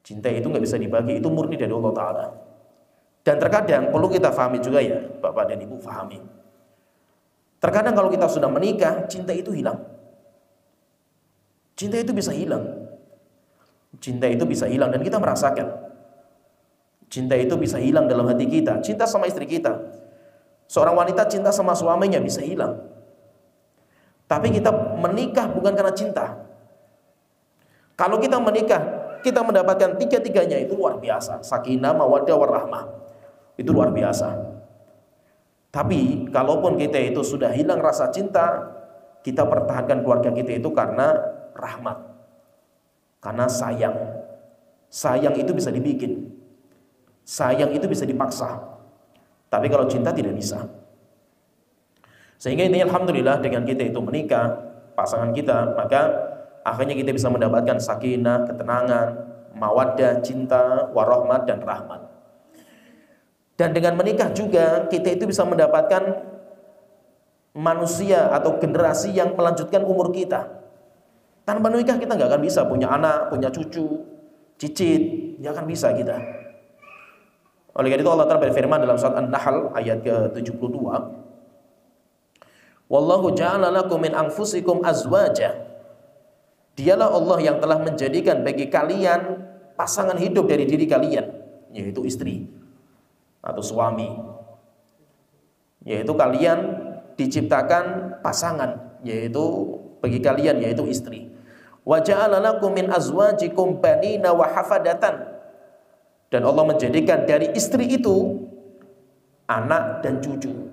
Cinta itu nggak bisa dibagi, itu murni dari Allah Ta'ala. Dan terkadang perlu kita fahami juga ya, Bapak dan Ibu fahami. Terkadang kalau kita sudah menikah, cinta itu hilang. Cinta itu bisa hilang. Cinta itu bisa hilang dan kita merasakan. Cinta itu bisa hilang dalam hati kita. Cinta sama istri kita. Seorang wanita cinta sama suaminya bisa hilang. Tapi kita menikah bukan karena cinta. Kalau kita menikah, kita mendapatkan tiga-tiganya, itu luar biasa. Sakinah, mawaddah, warahmah. Itu luar biasa. Tapi kalaupun kita itu sudah hilang rasa cinta, kita pertahankan keluarga kita itu karena rahmat, karena sayang. Sayang itu bisa dibikin, sayang itu bisa dipaksa. Tapi kalau cinta tidak bisa. Sehingga ini alhamdulillah dengan kita itu menikah, pasangan kita, maka akhirnya kita bisa mendapatkan sakinah, ketenangan, mawaddah, cinta, warahmat, dan rahmat. Dan dengan menikah juga kita itu bisa mendapatkan manusia atau generasi yang melanjutkan umur kita. Tanpa menikah kita nggak akan bisa punya anak, punya cucu, cicit, nggak akan bisa kita. Oleh karena itu Allah Ta'ala berfirman dalam surat An-Nahl ayat ke-72, Wallahu ja'ala lakum min anfusikum azwaja. Dialah Allah yang telah menjadikan bagi kalian pasangan hidup dari diri kalian, yaitu istri atau suami. Yaitu kalian diciptakan pasangan, yaitu bagi kalian, yaitu istri. Wa ja'ala lakum min azwajikum banina wa hafadatan. Dan Allah menjadikan dari istri itu anak dan cucu.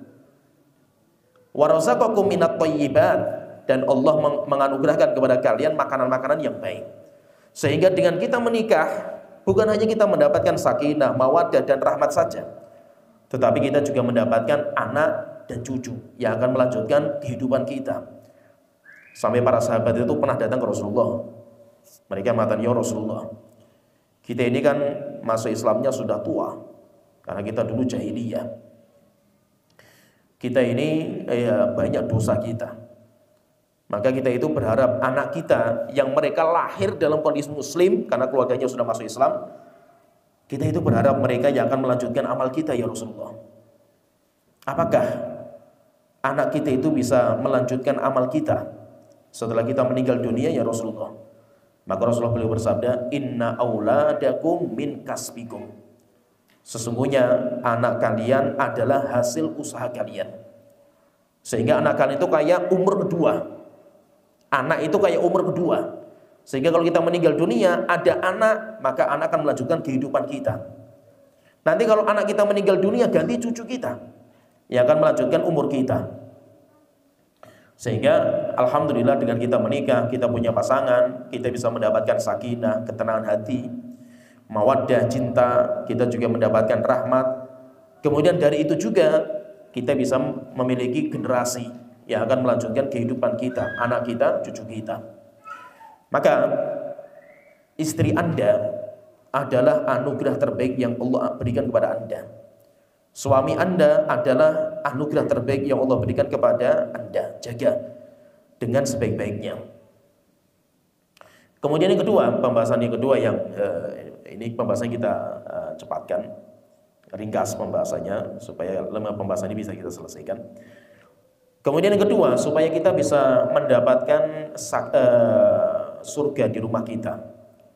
Wa razaqakum minat thayyibat, dan Allah menganugerahkan kepada kalian makanan-makanan yang baik. Sehingga dengan kita menikah, bukan hanya kita mendapatkan sakinah, mawaddah, dan rahmat saja, tetapi kita juga mendapatkan anak dan cucu yang akan melanjutkan kehidupan kita. Sampai para sahabat itu pernah datang ke Rasulullah. Mereka mengatakan, ya Rasulullah, kita ini kan masa Islamnya sudah tua, karena kita dulu jahiliyah. Kita ini banyak dosa kita. Maka kita itu berharap anak kita yang mereka lahir dalam kondisi muslim, karena keluarganya sudah masuk Islam, kita itu berharap mereka yang akan melanjutkan amal kita, ya Rasulullah. Apakah anak kita itu bisa melanjutkan amal kita setelah kita meninggal dunia, ya Rasulullah? Maka Rasulullah beliau bersabda, Inna auladakum min kasbikum. Sesungguhnya anak kalian adalah hasil usaha kalian. Sehingga anak kalian itu kayak umur kedua. Anak itu kayak umur kedua. Sehingga kalau kita meninggal dunia, ada anak, maka anak akan melanjutkan kehidupan kita. Nanti kalau anak kita meninggal dunia, ganti cucu kita yang akan melanjutkan umur kita. Sehingga alhamdulillah dengan kita menikah, kita punya pasangan, kita bisa mendapatkan sakinah, ketenangan hati, mawaddah, cinta, kita juga mendapatkan rahmat. Kemudian dari itu juga kita bisa memiliki generasi yang akan melanjutkan kehidupan kita, anak kita, cucu kita. Maka istri Anda adalah anugerah terbaik yang Allah berikan kepada Anda. Suami Anda adalah anugerah terbaik yang Allah berikan kepada Anda. Jaga dengan sebaik-baiknya. Kemudian yang kedua, pembahasan yang kedua yang ini pembahasan kita cepatkan, ringkas pembahasannya supaya lemah pembahasan ini bisa kita selesaikan. Kemudian yang kedua, supaya kita bisa mendapatkan surga di rumah kita.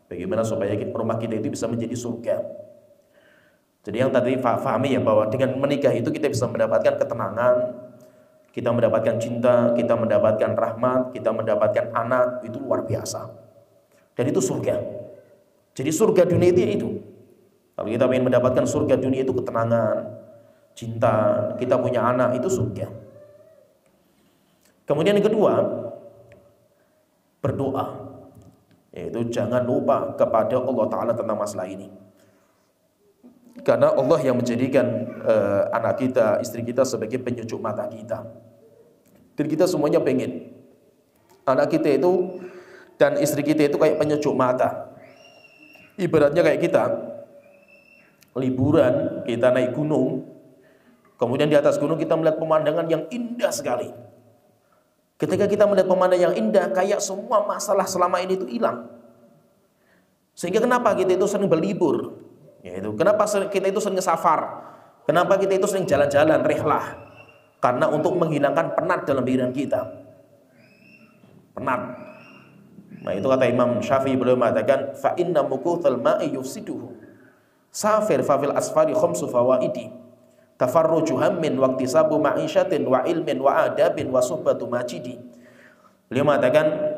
Bagaimana supaya rumah kita itu bisa menjadi surga? Jadi yang tadi fahami ya, bahwa dengan menikah itu kita bisa mendapatkan ketenangan, kita mendapatkan cinta, kita mendapatkan rahmat, kita mendapatkan anak, itu luar biasa. Dan itu surga. Jadi surga dunia itu. Kalau kita ingin mendapatkan surga dunia itu ketenangan, cinta, kita punya anak, itu surga. Kemudian yang kedua, berdoa. Yaitu jangan lupa kepada Allah Ta'ala tentang masalah ini. Karena Allah yang menjadikan anak kita, istri kita sebagai penyucuk mata kita. Dan kita semuanya pengen anak kita itu dan istri kita itu kayak penyucuk mata. Ibaratnya kayak kita liburan, kita naik gunung, kemudian di atas gunung kita melihat pemandangan yang indah sekali. Ketika kita melihat pemandangan yang indah, kayak semua masalah selama ini itu hilang. Sehingga kenapa kita itu sering berlibur? Yaitu kenapa kita itu sering safar? Kenapa kita itu sering jalan-jalan, rihlah? Karena untuk menghilangkan penat dalam pikiran kita. Penat. Nah itu kata Imam Syafi'i, beliau mengatakan fa inna mukuthal ma'i yufsiduhu. Safir fafil asfari khamsu fawaidi. Tafarruju hammin waqtisabu ma'isyatin wa ilmin wa adabin wa suhbatu majidi. Beliau mengatakan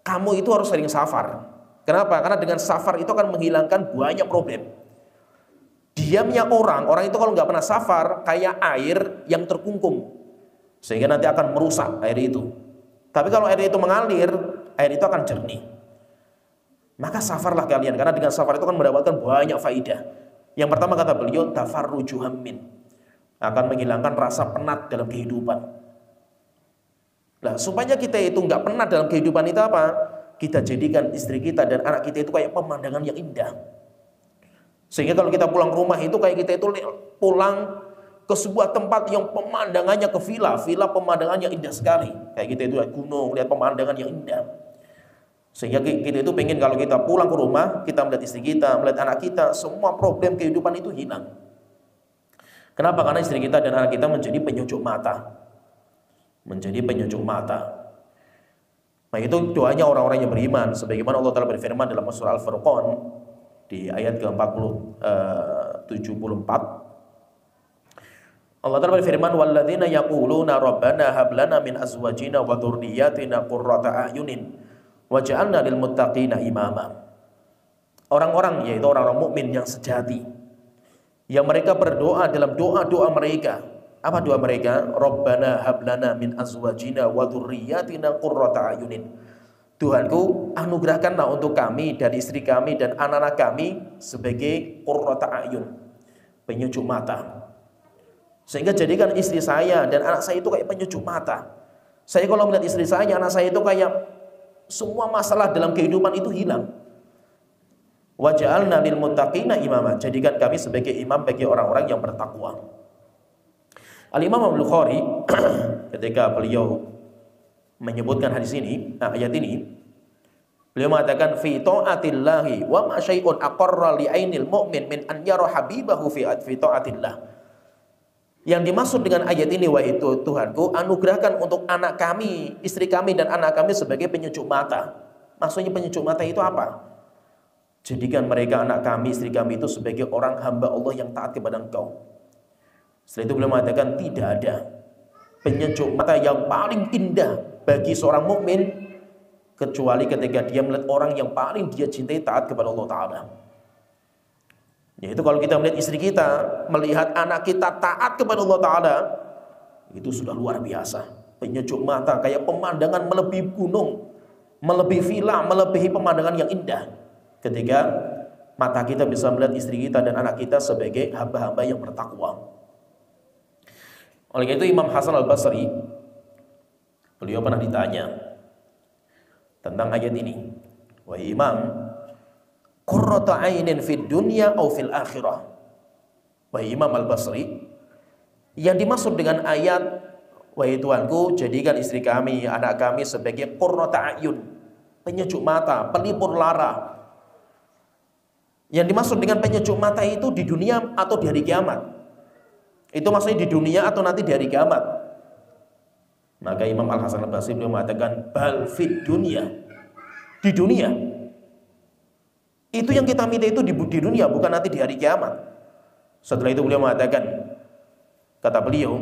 kamu itu harus sering safar. Kenapa? Karena dengan safar itu akan menghilangkan banyak problem. Diamnya orang itu kalau nggak pernah safar kayak air yang terkungkung, sehingga nanti akan merusak air itu. Tapi kalau air itu mengalir, air itu akan jernih. Maka safarlah kalian, karena dengan safar itu akan mendapatkan banyak faidah. Yang pertama kata beliau, tafarruju hammin, akan menghilangkan rasa penat dalam kehidupan. Nah, supaya kita itu nggak penat dalam kehidupan itu apa? Kita jadikan istri kita dan anak kita itu kayak pemandangan yang indah. Sehingga kalau kita pulang rumah itu kayak kita itu pulang ke sebuah tempat yang pemandangannya ke villa pemandangannya indah sekali. Kayak kita itu lihat gunung, lihat pemandangan yang indah. Sehingga kita itu pengen kalau kita pulang ke rumah, kita melihat istri kita, melihat anak kita, semua problem kehidupan itu hilang. Kenapa? Karena istri kita dan anak kita menjadi penyejuk mata. Menjadi penyejuk mata. Nah itu doanya orang-orang yang beriman. Sebagaimana Allah Ta'ala berfirman dalam surah Al-Furqan di ayat ke-74. Allah Ta'ala berfirman, walladzina yaquluna rabbana hab lana min azwajina wa dzurriyyatina qurrata a'yunin waj'alna lil muttaqina imama. Orang-orang, yaitu orang-orang mukmin yang sejati, yang mereka berdoa dalam doa-doa mereka. Apa doa mereka? Rabbana hab lana min azwajina wa dzurriyyatina qurrata a'yunin. Tuhanku, anugerahkanlah untuk kami dari istri kami dan anak-anak kami sebagai qurrata a'yun, penyejuk mata. Sehingga jadikan istri saya dan anak saya itu kayak penyejuk mata. Saya kalau melihat istri saya, anak saya itu kayak semua masalah dalam kehidupan itu hilang. Waj'alna lil muttaqina imama, jadikan kami sebagai imam bagi orang-orang yang bertakwa. Al-Imam Al-Bukhari ketika beliau menyebutkan hadis ini, ayat ini, beliau mengatakan fi ta'atillahi wa ma syai'un aqarra li ainil mu'min min an yara habibahu fi ta'atillah. Yang dimaksud dengan ayat ini, wahai Tuhanku, anugerahkan untuk anak kami, istri kami dan anak kami sebagai penyejuk mata. Maksudnya penyejuk mata itu apa? Jadikan mereka, anak kami, istri kami itu sebagai orang hamba Allah yang taat kepada Engkau. Setelah itu beliau mengatakan tidak ada penyejuk mata yang paling indah bagi seorang mukmin kecuali ketika dia melihat orang yang paling dia cintai taat kepada Allah Ta'ala. Yaitu kalau kita melihat istri kita, melihat anak kita taat kepada Allah Ta'ala, itu sudah luar biasa. Penyejuk mata, kayak pemandangan melebihi gunung, melebihi villa, melebihi pemandangan yang indah. Ketika mata kita bisa melihat istri kita dan anak kita sebagai hamba-hamba yang bertakwa. Oleh karena itu Imam Hasan Al-Basri, beliau pernah ditanya tentang ayat ini. Wahai Imam, qurrata ainin fid dunya au fil akhirah. Wahai Imam Al-Basri, yang dimaksud dengan ayat wahai Tuanku, jadikan istri kami, anak kami sebagai qurrata ayun, penyejuk mata, pelipur lara. Yang dimaksud dengan penyejuk mata itu di dunia atau di hari kiamat? Itu maksudnya di dunia atau nanti di hari kiamat? Maka Imam Al-Hasan Al-Basri beliau mengatakan bal fid dunya. Di dunia. Itu yang kita minta itu di dunia, bukan nanti di hari kiamat. Setelah itu beliau mengatakan, kata beliau,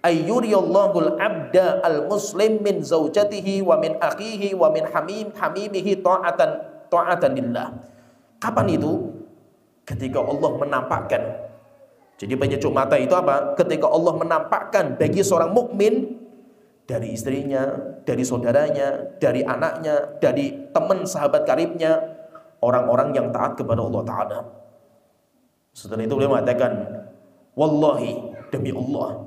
ayyuriyallahul abda al-muslim min zaujatihi wa min akhihi wa min hamimihi ta'atan lillah. Kapan itu? Ketika Allah menampakkan. Jadi penyejuk mata itu apa? Ketika Allah menampakkan bagi seorang mukmin dari istrinya, dari saudaranya, dari anaknya, dari teman sahabat karibnya, orang-orang yang taat kepada Allah Ta'ala. Setelah itu beliau mengatakan, wallahi, demi Allah,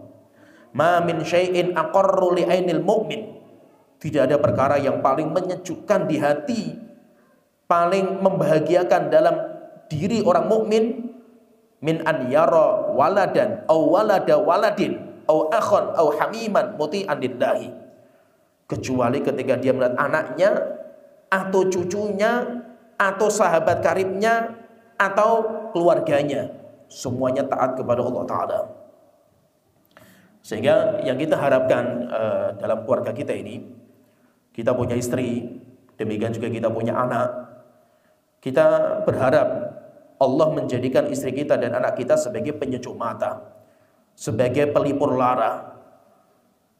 ma min syai'in aqarru li ainil mu'min. Tidak ada perkara yang paling menyejukkan di hati, paling membahagiakan dalam diri orang mukmin, min an yara waladan aw walada waladin aw akhan aw hamiman muti'an lillahi, kecuali ketika dia melihat anaknya atau cucunya atau sahabat karibnya, atau keluarganya, semuanya taat kepada Allah Ta'ala. Sehingga yang kita harapkan dalam keluarga kita ini, kita punya istri, demikian juga kita punya anak, kita berharap Allah menjadikan istri kita dan anak kita sebagai penyejuk mata, sebagai pelipur lara.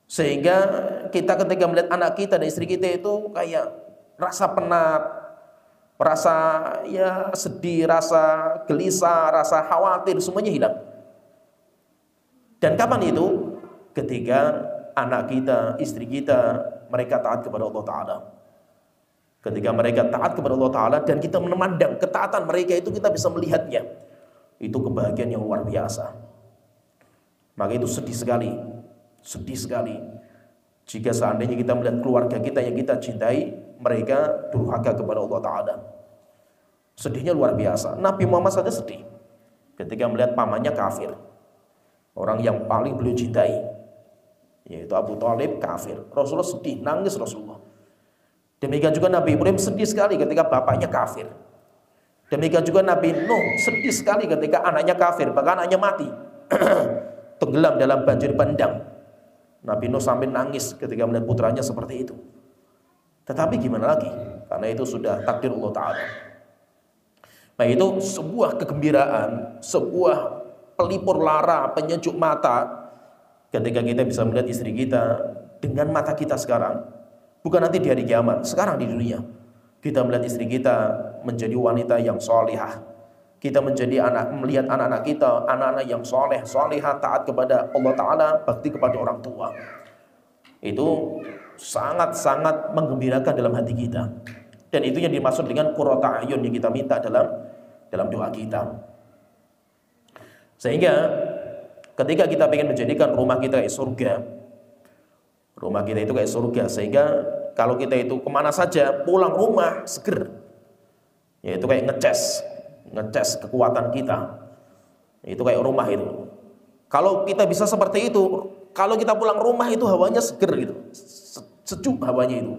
Sehingga kita ketika melihat anak kita dan istri kita itu kayak rasa penat, rasa ya sedih, rasa gelisah, rasa khawatir, semuanya hilang. Dan kapan itu? Ketika anak kita, istri kita, mereka taat kepada Allah Ta'ala. Ketika mereka taat kepada Allah Ta'ala dan kita memandang ketaatan mereka itu, kita bisa melihatnya. Itu kebahagiaan yang luar biasa. Maka itu sedih sekali jika seandainya kita melihat keluarga kita yang kita cintai, mereka durhaka kepada Allah Ta'ala. Sedihnya luar biasa. Nabi Muhammad saja sedih ketika melihat pamannya kafir, orang yang paling beliau cintai, yaitu Abu Thalib, kafir. Rasulullah sedih, nangis Rasulullah. Demikian juga Nabi Ibrahim sedih sekali ketika bapaknya kafir. Demikian juga Nabi Nuh sedih sekali ketika anaknya kafir, bahkan anaknya mati tenggelam dalam banjir bandang. Nabi Nuh sampai nangis ketika melihat putranya seperti itu. Tetapi gimana lagi? Karena itu sudah takdir Allah Ta'ala. Nah, itu sebuah kegembiraan, sebuah pelipur lara, penyejuk mata ketika kita bisa melihat istri kita dengan mata kita sekarang. Bukan nanti di hari kiamat, sekarang di dunia. Kita melihat istri kita menjadi wanita yang solihah. Kita melihat anak-anak kita, anak-anak yang soleh, solihah, taat kepada Allah Ta'ala, bakti kepada orang tua. Itu sangat-sangat menggembirakan dalam hati kita. Dan itu yang dimaksud dengan qurrata ayun yang kita minta dalam doa kita. Sehingga ketika kita ingin menjadikan rumah kita kayak surga, rumah kita itu kayak surga, sehingga kalau kita itu kemana saja pulang rumah seger, yaitu kayak ngecas kekuatan kita, itu kayak rumah itu. Kalau kita bisa seperti itu, kalau kita pulang rumah itu hawanya seger gitu, sejuk hawanya itu,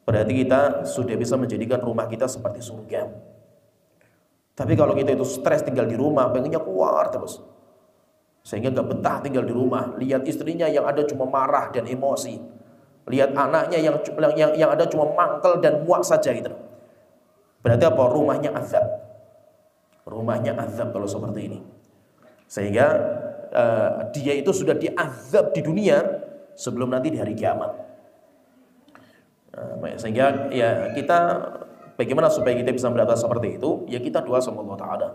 berarti kita sudah bisa menjadikan rumah kita seperti surga. Tapi kalau kita itu stres tinggal di rumah, pengennya keluar terus, sehingga gak betah tinggal di rumah, lihat istrinya yang ada cuma marah dan emosi, lihat anaknya yang ada cuma mangkel dan muak saja gitu. Berarti apa? Rumahnya azab kalau seperti ini. Sehingga dia itu sudah diazab di dunia sebelum nanti di hari kiamat. Sehingga ya kita, bagaimana supaya kita bisa mendapatkan seperti itu? Ya kita doa sama Allah Ta'ala.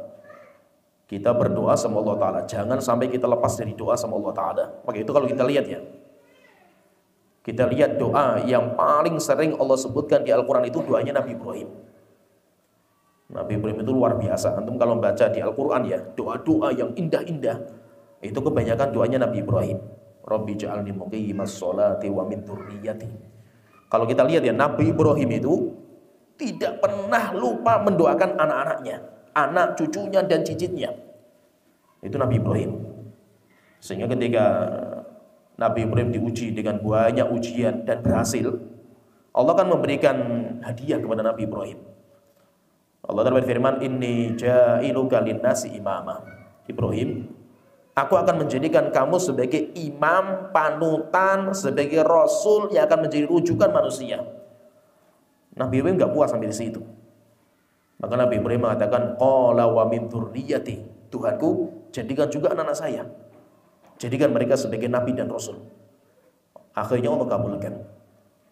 Kita berdoa sama Allah Ta'ala. Jangan sampai kita lepas dari doa sama Allah Ta'ala. Maka itu kalau kita lihat ya, kita lihat doa yang paling sering Allah sebutkan di Al-Quran itu doanya Nabi Ibrahim. Nabi Ibrahim itu luar biasa. Antum kalau membaca di Al-Quran ya, doa-doa yang indah-indah, itu kebanyakan doanya Nabi Ibrahim. Rabbi ja'alni muqimas sholati wa min dzurriyyati. Kalau kita lihat ya, Nabi Ibrahim itu tidak pernah lupa mendoakan anak-anaknya, anak cucunya dan cicitnya. Itu Nabi Ibrahim. Sehingga ketika Nabi Ibrahim diuji dengan banyak ujian dan berhasil, Allah akan memberikan hadiah kepada Nabi Ibrahim. Allah berfirman, inni ja'iluka linnasi imama. Ibrahim, aku akan menjadikan kamu sebagai imam, panutan, sebagai rasul yang akan menjadi rujukan manusia. Nabi Ibrahim gak puas sampai di situ. Maka Nabi Ibrahim mengatakan, qala wa min dzurriyyati. Tuhanku, jadikan juga anak-anak saya. Jadikan mereka sebagai nabi dan rasul. Akhirnya Allah kabulkan.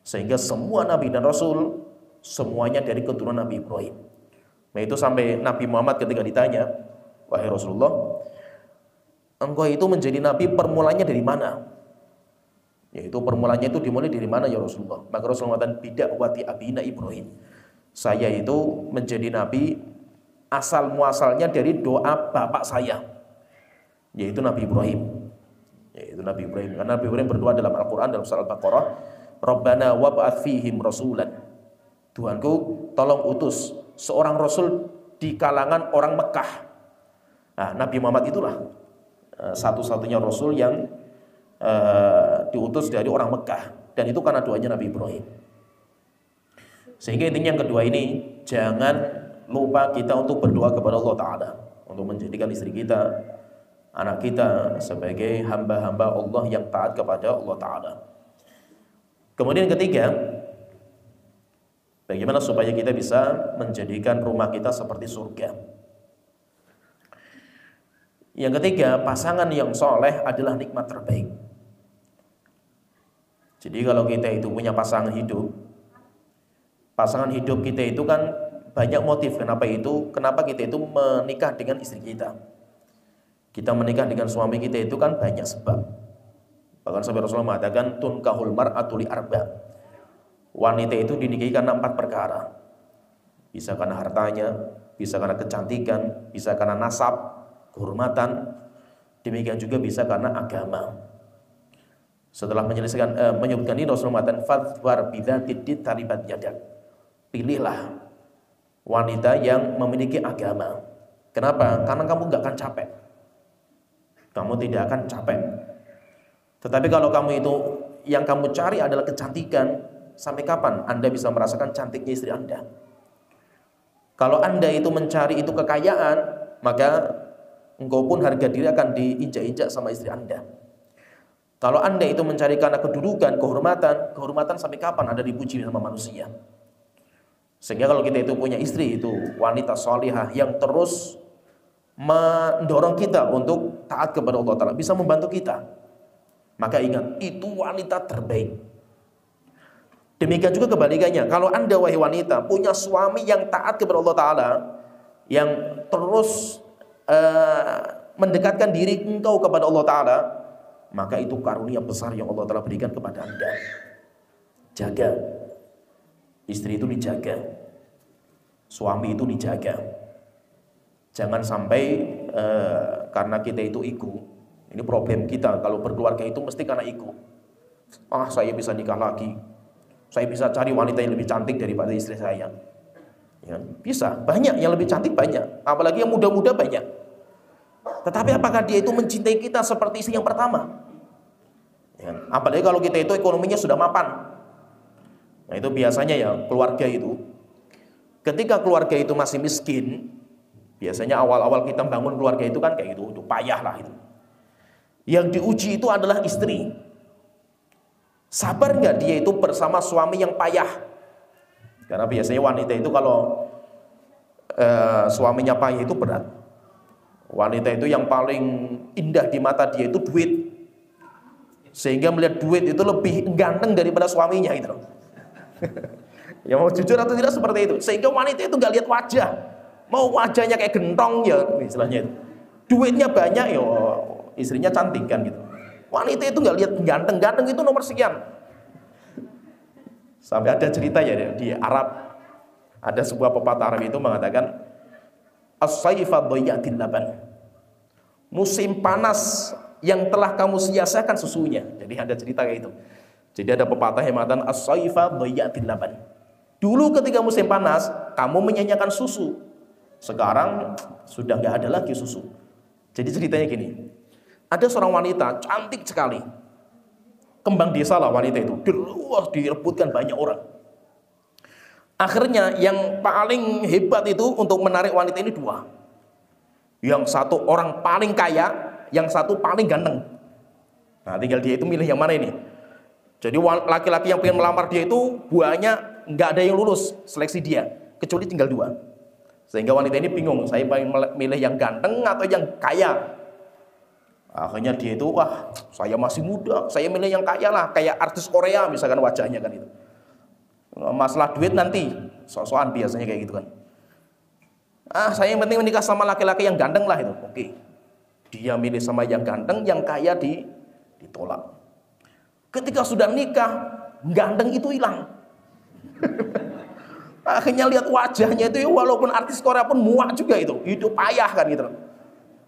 Sehingga semua nabi dan rasul semuanya dari keturunan Nabi Ibrahim. Nah itu sampai Nabi Muhammad ketika ditanya, wahai Rasulullah, engkau itu menjadi nabi permulanya dari mana? Yaitu permulanya itu dimulai dari mana ya Rasulullah? Maka Rasulullah mengatakan, bidakwati abina Ibrahim. Saya itu menjadi nabi asal muasalnya dari doa bapak saya, yaitu Nabi Ibrahim. Karena Nabi Ibrahim berdoa dalam Al-Quran dalam surah Al-Baqarah, Rabbana wab'ath fihim rasulan. Tuhanku, tolong utus seorang rasul di kalangan orang Mekah. Nah, Nabi Muhammad itulah satu-satunya rasul yang diutus dari orang Mekah, dan itu karena doanya Nabi Ibrahim. Sehingga intinya yang kedua ini, jangan lupa kita untuk berdoa kepada Allah Ta'ala untuk menjadikan istri kita, anak kita sebagai hamba-hamba Allah yang taat kepada Allah Ta'ala. Kemudian yang ketiga, bagaimana supaya kita bisa menjadikan rumah kita seperti surga. Yang ketiga, pasangan yang soleh adalah nikmat terbaik. Jadi kalau kita itu punya pasangan hidup kita itu kan banyak motif kenapa kita itu menikah dengan istri kita. Kita menikah dengan suami kita itu kan banyak sebab. Bahkan sampai Rasulullah mengatakan tunkahul mar'atu li arba. Wanita itu dinikahi karena 4 perkara. Bisa karena hartanya, bisa karena kecantikan, bisa karena nasab, kehormatan. Demikian juga bisa karena agama. Setelah menyebutkan ini Rasulullah mengatakan fadhfar bidzatid din taribat yadak. Pilihlah wanita yang memiliki agama. Kenapa? Karena kamu gak akan capek. Kamu tidak akan capek. Tetapi kalau kamu itu yang kamu cari adalah kecantikan, sampai kapan Anda bisa merasakan cantiknya istri Anda? Kalau Anda itu mencari itu kekayaan, maka engkau pun harga diri akan diinjak-injak sama istri Anda. Kalau Anda itu mencari karena kedudukan, kehormatan sampai kapan Anda dipuji sama manusia? Sehingga kalau kita itu punya istri itu wanita sholihah yang terus mendorong kita untuk taat kepada Allah Ta'ala, bisa membantu kita, maka ingat, itu wanita terbaik. Demikian juga kebalikannya, kalau Anda wahai wanita punya suami yang taat kepada Allah Ta'ala, yang terus mendekatkan diri engkau kepada Allah Ta'ala, maka itu karunia besar yang Allah Ta'ala berikan kepada Anda. Jaga istri itu, dijaga suami itu, dijaga. Jangan sampai karena kita itu ego. Ini problem kita, kalau berkeluarga itu mesti karena ego. Saya bisa nikah lagi, saya bisa cari wanita yang lebih cantik daripada istri saya. Ya, bisa, banyak yang lebih cantik, banyak. Apalagi yang muda-muda banyak. Tetapi apakah dia itu mencintai kita seperti istri yang pertama? Ya, apalagi kalau kita itu ekonominya sudah mapan. Nah itu biasanya ya keluarga itu, ketika keluarga itu masih miskin, biasanya awal-awal kita bangun keluarga itu kan kayak gitu, payah lah itu. Yang diuji itu adalah istri. Sabar nggak dia itu bersama suami yang payah? Karena biasanya wanita itu kalau suaminya payah itu berat. Wanita itu yang paling indah di mata dia itu duit. Sehingga melihat duit itu lebih ganteng daripada suaminya gitu loh. Ya mau jujur atau tidak seperti itu. Sehingga wanita itu nggak lihat wajah, mau wajahnya kayak gentong ya istilahnya itu. Duitnya banyak ya istrinya cantik kan gitu. Wanita itu nggak lihat ganteng itu nomor sekian. Sampai ada cerita ya di Arab, ada sebuah pepatah Arab itu mengatakan as-sayfa dhayatil laban. Musim panas yang telah kamu sia-siakan susunya. Jadi ada cerita kayak itu. Jadi ada pepatah yang mengatakan as-sayfa dhayatil laban. Dulu ketika musim panas, kamu menyanyikan susu. Sekarang sudah nggak ada lagi susu. Jadi ceritanya gini. Ada seorang wanita cantik sekali. Kembang desa lah wanita itu. Direbutkan banyak orang. Akhirnya yang paling hebat itu untuk menarik wanita ini 2. Yang satu orang paling kaya, yang satu paling ganteng. Nah tinggal dia itu milih yang mana ini. Jadi laki-laki yang pengen melamar dia itu banyak, nggak ada yang lulus seleksi dia, kecuali tinggal 2. Sehingga wanita ini bingung, saya pengen milih yang ganteng atau yang kaya. Akhirnya dia itu, wah saya masih muda, saya milih yang kaya lah, kayak artis Korea misalkan wajahnya kan itu. Masalah duit nanti, sok-sokan biasanya kayak gitu kan. Saya yang penting menikah sama laki-laki yang ganteng lah itu. Oke, dia milih sama yang ganteng, yang kaya ditolak. Ketika sudah nikah, ganteng itu hilang. Akhirnya lihat wajahnya itu, walaupun artis Korea pun muak juga itu, hidup payah kan gitu.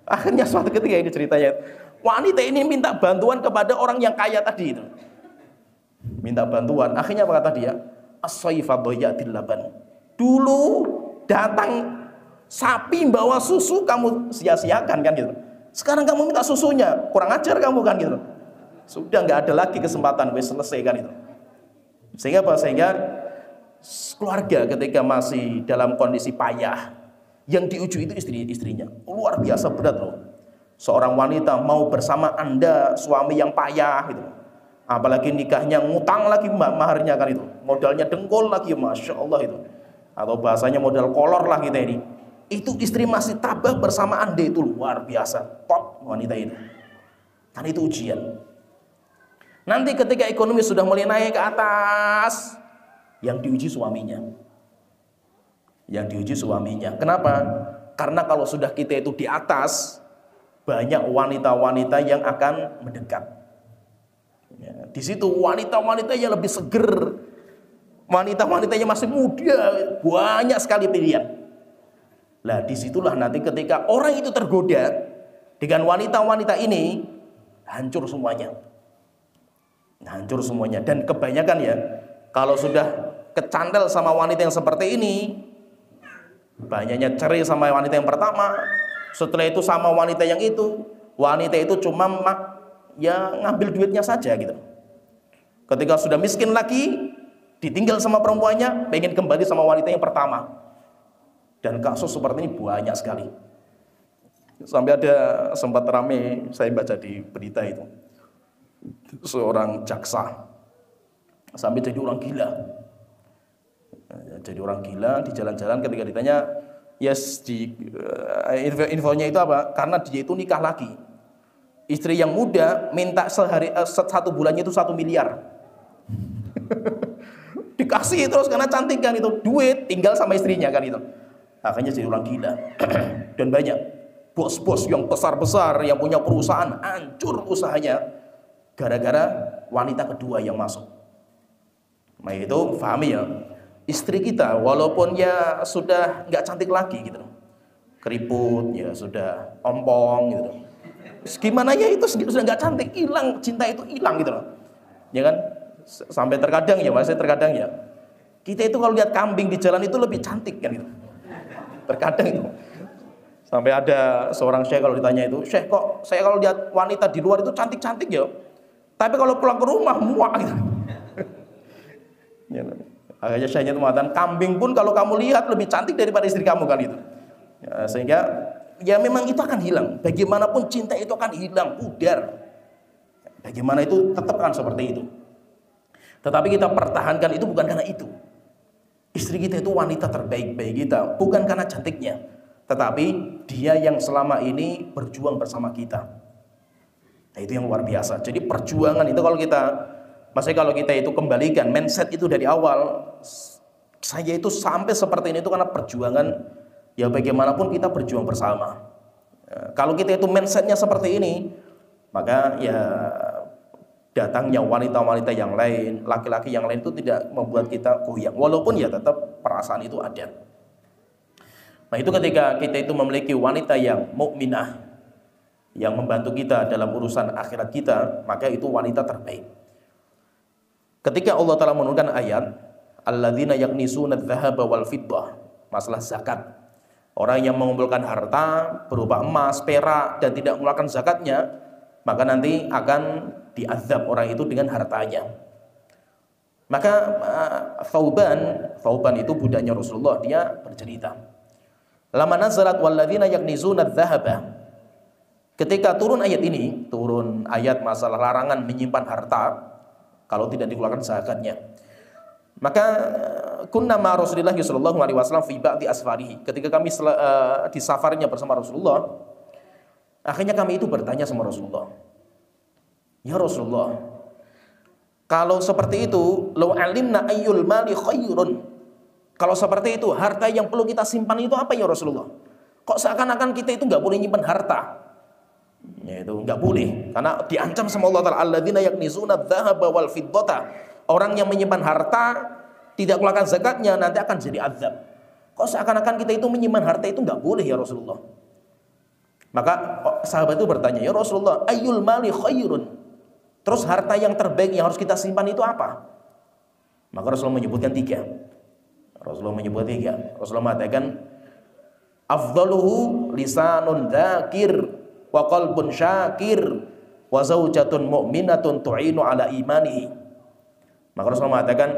Akhirnya suatu ketika ini ceritanya, wanita ini minta bantuan kepada orang yang kaya tadi itu. Minta bantuan, akhirnya apa kata dia? As-sayfa dhayatil laban. Dulu datang sapi bawa susu kamu sia-siakan kan gitu. Sekarang kamu minta susunya, kurang ajar kamu kan gitu. Sudah nggak ada lagi kesempatan, wis selesai kan itu. Sehingga apa? Sehingga keluarga ketika masih dalam kondisi payah, yang diuji itu istrinya. Luar biasa berat loh. Seorang wanita mau bersama Anda, suami yang payah gitu. Apalagi nikahnya ngutang lagi maharnya kan itu. Modalnya dengkul lagi, Masya Allah itu. Atau bahasanya modal kolor lah kita ini. Itu istri masih tabah bersama Anda, itu luar biasa. Top wanita itu. Kan itu ujian. Nanti ketika ekonomi sudah mulai naik ke atas, yang diuji suaminya. Yang diuji suaminya. Kenapa? Karena kalau sudah kita itu di atas, banyak wanita-wanita yang akan mendekat. Ya, di situ wanita-wanita yang lebih seger, wanita-wanita yang masih muda, banyak sekali pilihan. Nah, disitulah nanti ketika orang itu tergoda dengan wanita-wanita ini, hancur semuanya. Hancur semuanya. Dan kebanyakan ya, kalau sudah kecandal sama wanita yang seperti ini, banyaknya cerai sama wanita yang pertama, setelah itu sama wanita yang itu, wanita itu cuma ya ngambil duitnya saja gitu. Ketika sudah miskin lagi, ditinggal sama perempuannya, pengen kembali sama wanita yang pertama. Dan kasus seperti ini banyak sekali. Sampai ada sempat rame, saya baca di berita itu, seorang jaksa sampai jadi orang gila. Jadi orang gila di jalan-jalan, ketika ditanya, yes, infonya itu apa? Karena dia itu nikah lagi. Istri yang muda minta satu bulannya itu 1 miliar. Dikasih terus karena cantik kan itu, duit tinggal sama istrinya kan itu. Akhirnya jadi orang gila. Dan banyak bos-bos yang besar-besar yang punya perusahaan hancur usahanya gara-gara wanita kedua yang masuk. Nah itu pahami ya, istri kita walaupun ya sudah nggak cantik lagi gitu, keriput ya sudah ompong gitu, gimana ya itu sudah nggak cantik, hilang, cinta itu hilang gitu loh, ya kan? Sampai terkadang ya, masih terkadang ya, kita itu kalau lihat kambing di jalan itu lebih cantik kan gitu. Terkadang itu sampai ada seorang syekh kalau ditanya itu, syekh kok saya kalau lihat wanita di luar itu cantik-cantik ya, tapi kalau pulang ke rumah muak gitu. Ya, akhirnya syekhnya mengatakan, kambing pun kalau kamu lihat lebih cantik daripada istri kamu kan itu. Ya, sehingga ya memang itu akan hilang. Bagaimanapun cinta itu akan hilang, pudar. Bagaimana itu tetap kan seperti itu. Tetapi kita pertahankan itu bukan karena itu. Istri kita itu wanita terbaik bagi kita, bukan karena cantiknya, tetapi dia yang selama ini berjuang bersama kita. Nah, itu yang luar biasa. Jadi perjuangan itu kalau kita itu kembalikan mindset itu dari awal, saya itu sampai seperti ini itu karena perjuangan, ya bagaimanapun kita berjuang bersama. Ya, kalau kita itu mindsetnya seperti ini, maka ya datangnya wanita-wanita yang lain, laki-laki yang lain itu tidak membuat kita goyang, walaupun ya tetap perasaan itu ada. Nah itu ketika kita itu memiliki wanita yang mukminah, yang membantu kita dalam urusan akhirat kita, maka itu wanita terbaik. Ketika Allah Ta'ala menurunkan ayat alladzina yaknisuna adz-dzahaba wal fiddah, masalah zakat, orang yang mengumpulkan harta berupa emas, perak dan tidak mengeluarkan zakatnya, maka nanti akan diazab orang itu dengan hartanya. Maka Thauban itu budaknya Rasulullah, dia bercerita, lama nazalat walladzina yaknizuna adz-dzahaba, ketika turun ayat ini, turun ayat masalah larangan menyimpan harta kalau tidak dikeluarkan zakatnya, maka kunna ma Rasulillah sallallahu alaihi wasallam fi ba'di asfarihi, ketika kami di safarnya bersama Rasulullah, akhirnya kami itu bertanya sama Rasulullah, ya Rasulullah, kalau seperti itu, law alimna ayyul mali khairun, kalau seperti itu, harta yang perlu kita simpan itu apa ya Rasulullah? Kok seakan-akan kita itu nggak boleh nyimpan harta? Ya itu nggak boleh, karena diancam sama Allah Ta'ala, alladzina yaknizuna adz-dzahaba wal fiddata, orang yang menyimpan harta tidak keluarkan zakatnya nanti akan jadi azab. Kok seakan-akan kita itu menyimpan harta itu nggak boleh ya Rasulullah? Maka sahabat itu bertanya, ya Rasulullah, ayyul mali khairun, terus harta yang terbaik yang harus kita simpan itu apa? Maka Rasulullah menyebutkan 3. Rasulullah mengatakan, afdaluhu lisanun dzakir wa qalbun syakir wa zaujatun mu'minatun tu'inu ala imanihi. Maka Rasulullah mengatakan,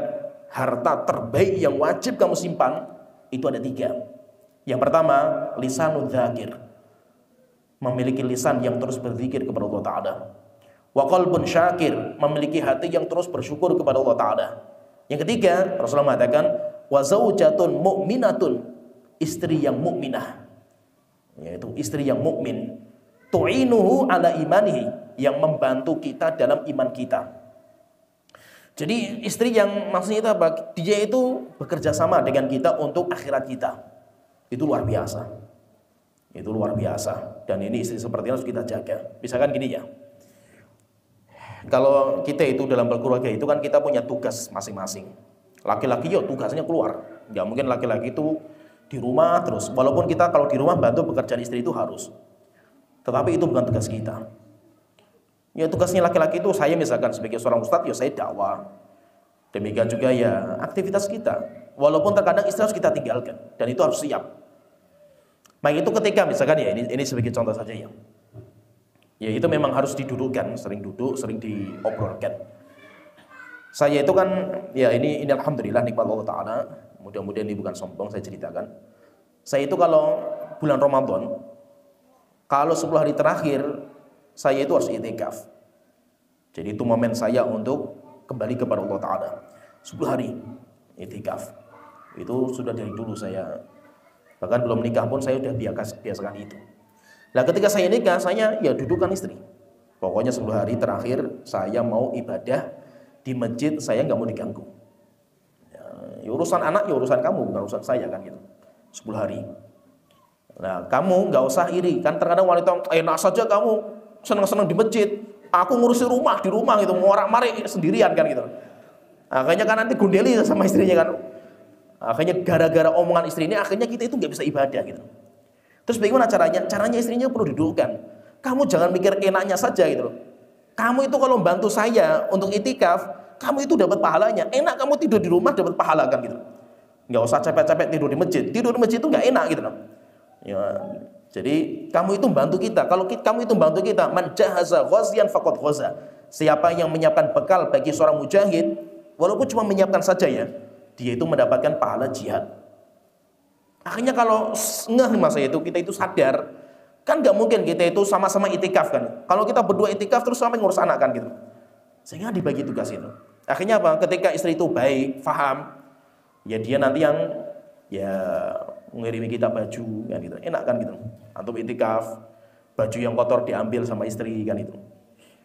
harta terbaik yang wajib kamu simpan itu ada 3. Yang pertama, lisanul dzakir, memiliki lisan yang terus berzikir kepada Allah Ta'ala. Wa qalbun syakir, memiliki hati yang terus bersyukur kepada Allah Ta'ala. Yang ketiga, Rasulullah mengatakan, wa zaujatun mu'minatun, istri yang mukminah, yaitu istri yang mukmin, tu'inuhu ala imanihi, yang membantu kita dalam iman kita. Jadi istri yang maksudnya itu apa? Dia itu bekerja sama dengan kita untuk akhirat kita. Itu luar biasa. Itu luar biasa. Dan ini istri seperti ini harus kita jaga. Misalkan gini ya. Kalau kita itu dalam berkeluarga itu kan kita punya tugas masing-masing. Laki-laki ya tugasnya keluar. Nggak mungkin laki-laki itu di rumah terus. Walaupun kita kalau di rumah bantu pekerjaan istri itu harus. Tetapi itu bukan tugas kita. Ya tugasnya laki-laki itu, saya misalkan sebagai seorang ustadz, ya saya dakwah. Demikian juga ya aktivitas kita. Walaupun terkadang istri harus kita tinggalkan. Dan itu harus siap. Maka itu ketika misalkan ya, ini sebagai contoh saja ya. Ya itu memang harus didudukkan, sering duduk, sering diobrolkan. Saya itu kan, ya ini alhamdulillah nikmat Allah Ta'ala. Mudah-mudahan ini bukan sombong, saya ceritakan. Saya itu kalau bulan Ramadan, kalau 10 hari terakhir, saya itu harus itikaf. Jadi itu momen saya untuk kembali kepada Allah Ta'ala. 10 hari itikaf. Itu sudah dari dulu saya. Bahkan belum nikah pun saya sudah biasakan itu. Nah ketika saya nikah, saya ya dudukkan istri. Pokoknya 10 hari terakhir saya mau ibadah di masjid, saya nggak mau diganggu. Ya, urusan anak ya urusan kamu, bukan urusan saya kan gitu. 10 hari. Nah kamu nggak usah iri. Kan terkadang wanita enak saja kamu senang-senang di masjid, aku ngurusin rumah di rumah gitu, ngorak-marik sendirian kan gitu. Akhirnya kan nanti gundeli sama istrinya kan. Akhirnya gara-gara omongan istri ini, akhirnya kita itu nggak bisa ibadah gitu. Terus bagaimana caranya? Caranya istrinya perlu didudukkan. Kamu jangan mikir enaknya saja gitu loh. Kamu itu kalau membantu saya untuk itikaf, kamu itu dapat pahalanya. Enak kamu tidur di rumah dapat pahala kan gitu. Nggak usah capek-capek tidur di masjid. Tidur di masjid itu nggak enak gitu loh. Ya. Jadi kamu itu membantu kita. Kalau kamu itu membantu kita, man jahaza ghaziyan faqad ghaza. Siapa yang menyiapkan bekal bagi seorang mujahid, walaupun cuma menyiapkan saja ya, dia itu mendapatkan pahala jihad. Akhirnya kalau ngeh masa itu kita itu sadar, kan nggak mungkin kita itu sama-sama itikaf kan. Kalau kita berdua itikaf terus sampai ngurus anak kan gitu. Sehingga dibagi tugas itu. Akhirnya apa? Ketika istri itu baik, faham, ya dia nanti yang ya mengirimi kita baju kan gitu. Enak kan gitu. Antum itikaf, baju yang kotor diambil sama istri kan itu.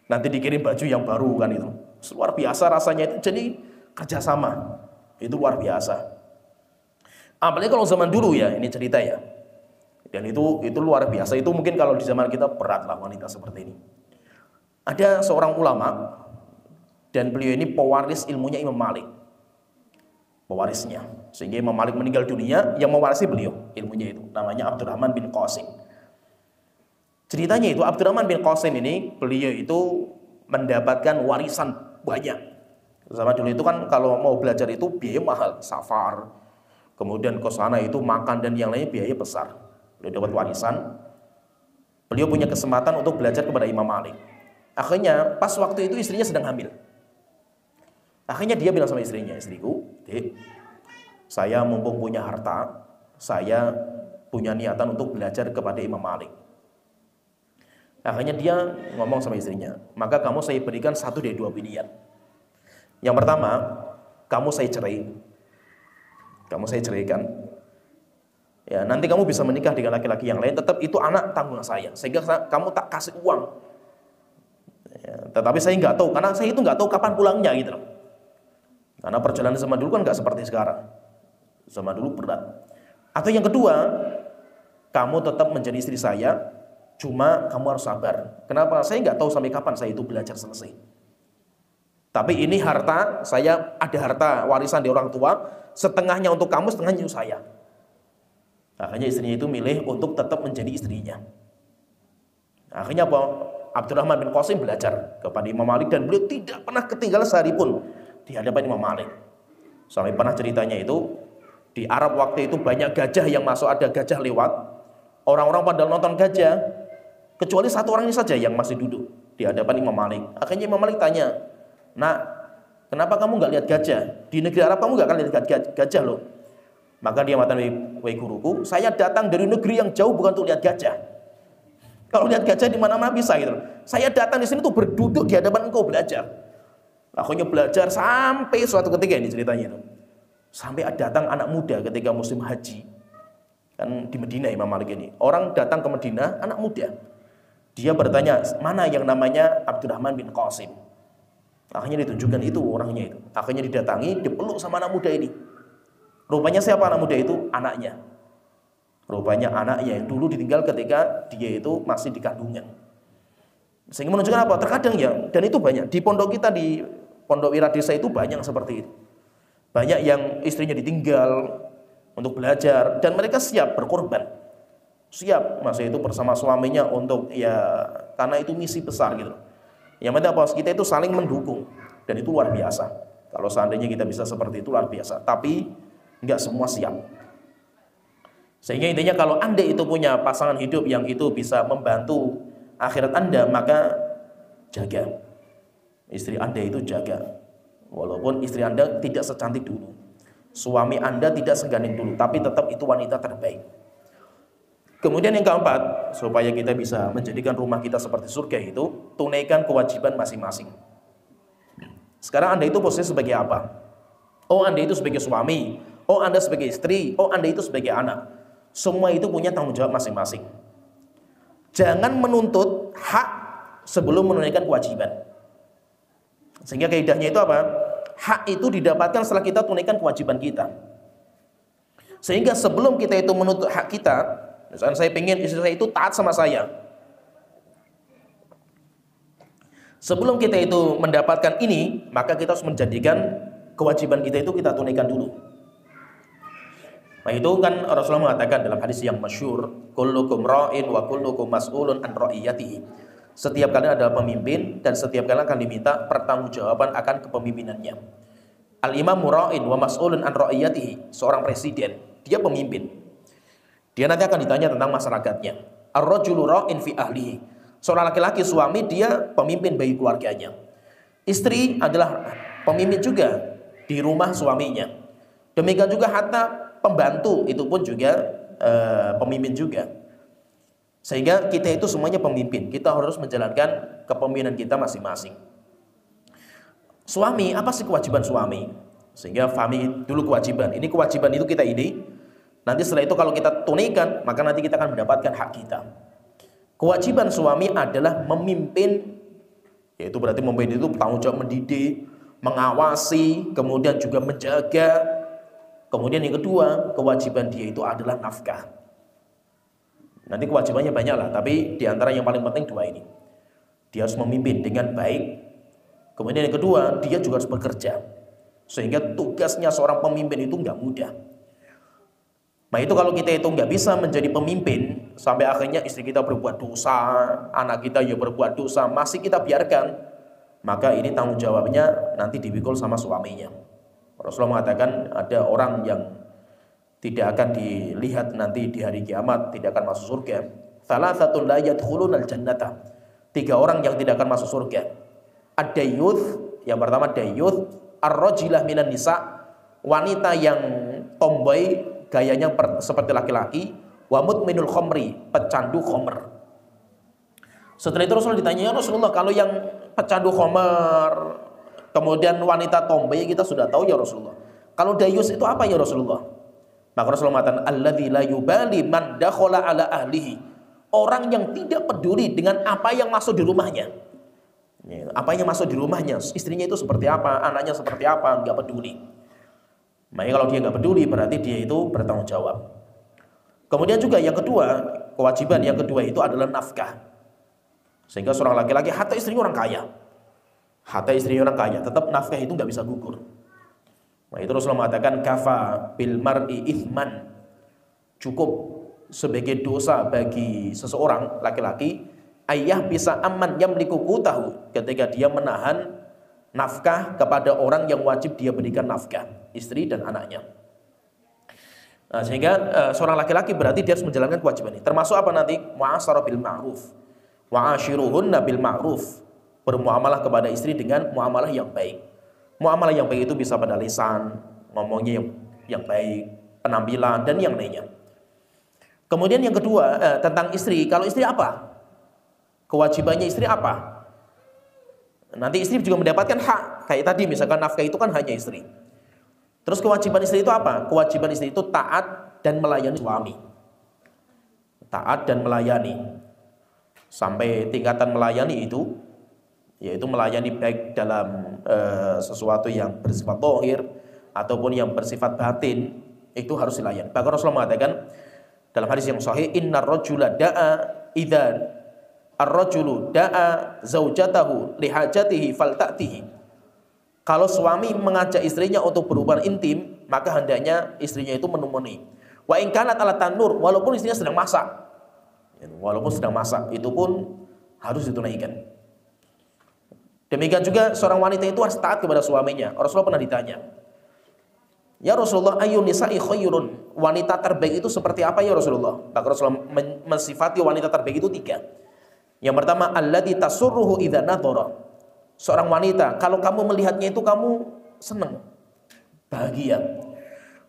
Nanti dikirim baju yang baru kan itu. Luar biasa rasanya itu. Jadi kerjasama itu luar biasa. Apalagi kalau zaman dulu ya, ini cerita ya. Dan itu luar biasa. Itu mungkin kalau di zaman kita beratlah wanita seperti ini. Ada seorang ulama dan beliau ini pewaris ilmunya Imam Malik. Pewarisnya. Sehingga Imam Malik meninggal dunia, yang mewarisi beliau ilmunya itu. Namanya Abdurrahman bin Qasim. Ceritanya itu Abdurrahman bin Qasim ini, beliau itu mendapatkan warisan banyak. Zaman dulu itu kan kalau mau belajar itu biaya mahal, safar. Kemudian ke sana itu makan dan yang lainnya biaya besar. Beliau dapat warisan. Beliau punya kesempatan untuk belajar kepada Imam Malik. Akhirnya pas waktu itu istrinya sedang hamil. Akhirnya dia bilang sama istrinya, istriku, Dek, saya mumpung punya harta, saya punya niatan untuk belajar kepada Imam Malik. Akhirnya dia ngomong sama istrinya, maka kamu saya berikan satu dari dua pilihan. Yang pertama, kamu saya cerai. Kamu saya ceraikan. Ya, nanti kamu bisa menikah dengan laki-laki yang lain, tetap itu anak tanggungan saya. Sehingga kamu tak kasih uang. Ya, tetapi saya nggak tahu, karena saya itu nggak tahu kapan pulangnya gitu loh. Karena perjalanan zaman dulu kan nggak seperti sekarang. Zaman dulu berat. Atau yang kedua, kamu tetap menjadi istri saya, cuma kamu harus sabar. Kenapa? Saya nggak tahu sampai kapan saya itu belajar selesai. Tapi ini harta, saya ada harta warisan di orang tua, setengahnya untuk kamu, setengahnya untuk saya. Akhirnya istrinya itu milih untuk tetap menjadi istrinya. Akhirnya apa? Abdurrahman bin Qasim belajar kepada Imam Malik dan beliau tidak pernah ketinggalan sehari pun di hadapan Imam Malik. Sampai pernah ceritanya itu di Arab waktu itu banyak gajah yang masuk, ada gajah lewat. Orang-orang pada nonton gajah, kecuali satu orang ini saja yang masih duduk di hadapan Imam Malik. Akhirnya Imam Malik tanya, "Nak, kenapa kamu nggak lihat gajah? Di negeri Arab kamu nggak akan lihat gajah loh. Maka dia mengatakan, wahai guruku, saya datang dari negeri yang jauh bukan untuk lihat gajah. Kalau lihat gajah di mana-mana bisa gitu. Saya datang di sini tuh berduduk di hadapan engkau belajar. Akhirnya belajar sampai suatu ketika ini ceritanya itu. Sampai datang anak muda ketika musim haji. Kan di Medina Imam Malik ini. Orang datang ke Medina, anak muda. Dia bertanya, mana yang namanya Abdurrahman bin Qasim? Akhirnya ditunjukkan itu orangnya itu. Akhirnya didatangi, dipeluk sama anak muda ini. Rupanya siapa anak muda itu? Anaknya. Rupanya anaknya yang dulu ditinggal ketika dia itu masih di kandungan. Sehingga menunjukkan apa? Terkadang ya, dan itu banyak. Di pondok kita, di Pondok Wiradesa itu banyak seperti itu. Banyak yang istrinya ditinggal untuk belajar. Dan mereka siap berkorban. Siap, masa itu bersama suaminya untuk ya, karena itu misi besar gitu. Yang penting apa? Kita itu saling mendukung. Dan itu luar biasa. Kalau seandainya kita bisa seperti itu luar biasa. Tapi enggak semua siap. Sehingga intinya kalau Anda itu punya pasangan hidup yang itu bisa membantu akhirat Anda, maka jaga. Istri Anda itu jaga. Walaupun istri Anda tidak secantik dulu. Suami Anda tidak segandeng dulu, tapi tetap itu wanita terbaik. Kemudian yang keempat, supaya kita bisa menjadikan rumah kita seperti surga itu, tunaikan kewajiban masing-masing. Sekarang Anda itu posisi sebagai apa? Oh, Anda itu sebagai suami. Oh, Anda sebagai istri. Oh, Anda itu sebagai anak. Semua itu punya tanggung jawab masing-masing. Jangan menuntut hak sebelum menunaikan kewajiban. Sehingga kaidahnya itu apa? Hak itu didapatkan setelah kita tunaikan kewajiban kita. Sehingga sebelum kita itu menuntut hak kita, misalnya saya pengen istri saya itu taat sama saya. Sebelum kita itu mendapatkan ini, maka kita harus menjadikan kewajiban kita itu kita tunaikan dulu. Nah itu kan Rasulullah mengatakan dalam hadis yang masyhur, kullukum ra'in wa kullukum mas'ulun an ra'iyatihi. Setiap kalian adalah pemimpin dan setiap kalian akan diminta pertanggungjawaban akan kepemimpinannya. Al-imam ra'in wa mas'ulun an ra'iyatihi, seorang presiden, dia pemimpin. Dia nanti akan ditanya tentang masyarakatnya. Ar-rajulu ra'in fi ahlihi. Seorang laki-laki suami, dia pemimpin bagi keluarganya. Istri adalah pemimpin juga di rumah suaminya. Demikian juga hatta pembantu itu pun juga pemimpin juga. Sehingga kita itu semuanya pemimpin. Kita harus menjalankan kepemimpinan kita masing-masing. Suami, apa sih kewajiban suami? Sehingga fahami dulu kewajiban. Ini kewajiban itu kita ini. Nanti setelah itu kalau kita tunaikan, maka nanti kita akan mendapatkan hak kita. Kewajiban suami adalah memimpin. Yaitu berarti memimpin itu tanggung jawab mendidik, mengawasi, kemudian juga menjaga. Kemudian yang kedua, kewajiban dia itu adalah nafkah. Nanti kewajibannya banyak lah, tapi di antara yang paling penting dua ini. Dia harus memimpin dengan baik. Kemudian yang kedua, dia juga harus bekerja. Sehingga tugasnya seorang pemimpin itu nggak mudah. Nah itu kalau kita itu nggak bisa menjadi pemimpin, sampai akhirnya istri kita berbuat dosa, anak kita ya berbuat dosa, masih kita biarkan, maka ini tanggung jawabnya nanti dipikul sama suaminya. Rasulullah mengatakan ada orang yang tidak akan dilihat nanti di hari kiamat, tidak akan masuk surga. Thalathatun la yadkhulunal jannata. 3 orang yang tidak akan masuk surga. Ad-dayyuth, yang pertama dayyuth, ar-rajilah minan nisa, wanita yang tomboy, gayanya seperti laki-laki, wa mudminul khamri, pecandu khamr. Setelah itu Rasulullah ditanya, ya Rasulullah, kalau yang pecandu khamr, kemudian wanita tomboy kita sudah tahu ya Rasulullah. Kalau dayus itu apa ya Rasulullah? Maka Rasulullah mengatakan alladzi la yubali man dakhala ala ahlihi. Orang yang tidak peduli dengan apa yang masuk di rumahnya. Apa yang masuk di rumahnya, istrinya itu seperti apa, anaknya seperti apa, enggak peduli. Makanya kalau dia enggak peduli berarti dia itu bertanggung jawab. Kemudian juga yang kedua, kewajiban yang kedua itu adalah nafkah. Sehingga seorang laki-laki hatta istrinya orang kaya. Hatta istrinya orang kaya, tetap nafkah itu nggak bisa gugur. Nah itu Rasulullah mengatakan kafa bil mar'i ithman, cukup sebagai dosa bagi seseorang laki-laki ayah bisa aman yamliku qutahu, ketika dia menahan nafkah kepada orang yang wajib dia berikan nafkah, istri dan anaknya. Nah, sehingga seorang laki-laki berarti dia harus menjalankan kewajiban ini. Termasuk apa nanti? Mu'asyarah bil ma'ruf wa ashiruhunna bil ma'ruf. Bermuamalah kepada istri dengan muamalah yang baik. Muamalah yang baik itu bisa pada lisan, ngomongnya yang baik, penampilan dan yang lainnya. Kemudian yang kedua tentang istri. Kalau istri apa? Kewajibannya istri apa? Nanti istri juga mendapatkan hak. Kayak tadi misalkan nafkah itu kan hanya istri. Terus kewajiban istri itu apa? Kewajiban istri itu taat dan melayani suami. Taat dan melayani. Sampai tingkatan melayani itu yaitu melayani baik dalam sesuatu yang bersifat zahir ataupun yang bersifat batin, itu harus dilayani. Bahkan Rasulullah mengatakan dalam hadis yang sahih, innar rajula da'a idza ar-rajulu da'a zaujatahu lihajatihi falta'tihi. Kalau suami mengajak istrinya untuk berhubungan intim, maka hendaknya istrinya itu menemani. Wa in kanat ala tanur, walaupun istrinya sedang masak. Walaupun sedang masak, itu pun harus ditunaikan. Demikian juga seorang wanita itu harus taat kepada suaminya. Rasulullah pernah ditanya, ya Rasulullah, ayyun nisa'i khairun, wanita terbaik itu seperti apa ya Rasulullah? Maka Rasulullah mensifati wanita terbaik itu 3. Yang pertama, allati tasurruhu idza nadhara. Seorang wanita, kalau kamu melihatnya itu kamu senang, bahagia.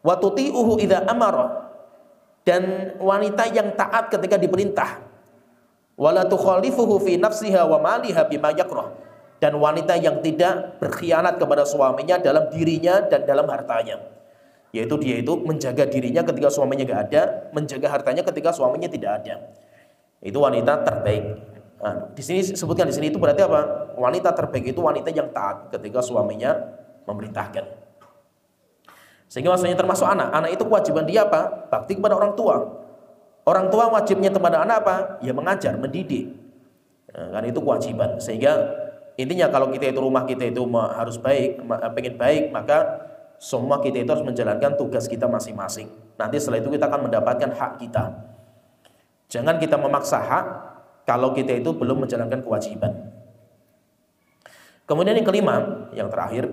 Wa tuti'uhu idza amara. Dan wanita yang taat ketika diperintah. Wala tukhalifuhu fi nafsiha wa maliha bima yakrah. Dan wanita yang tidak berkhianat kepada suaminya dalam dirinya dan dalam hartanya. Yaitu dia itu menjaga dirinya ketika suaminya gak ada, menjaga hartanya ketika suaminya tidak ada. Itu wanita terbaik. Nah, di sini sebutkan di sini itu berarti apa? Wanita terbaik itu wanita yang taat ketika suaminya memerintahkan. Sehingga maksudnya termasuk anak. Anak itu kewajiban dia apa? Bakti kepada orang tua. Orang tua wajibnya kepada anak apa? Ya mengajar, mendidik. Nah, kan itu kewajiban. Sehingga intinya kalau kita itu rumah kita itu harus baik, pengen baik, maka semua kita itu harus menjalankan tugas kita masing-masing. Nanti setelah itu kita akan mendapatkan hak kita. Jangan kita memaksa hak kalau kita itu belum menjalankan kewajiban. Kemudian yang kelima, yang terakhir,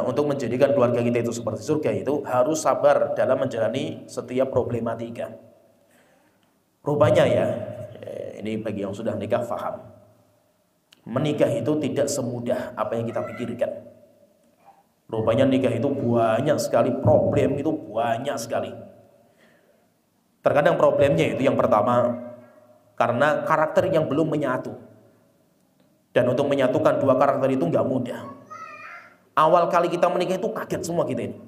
untuk menjadikan keluarga kita itu seperti surga itu harus sabar dalam menjalani setiap problematika. Rupanya ya, ini bagi yang sudah nikah faham. Menikah itu tidak semudah apa yang kita pikirkan. Rupanya nikah itu banyak sekali problem, itu banyak sekali. Terkadang problemnya itu yang pertama karena karakter yang belum menyatu. Dan untuk menyatukan dua karakter itu nggak mudah. Awal kali kita menikah itu kaget semua kita ini.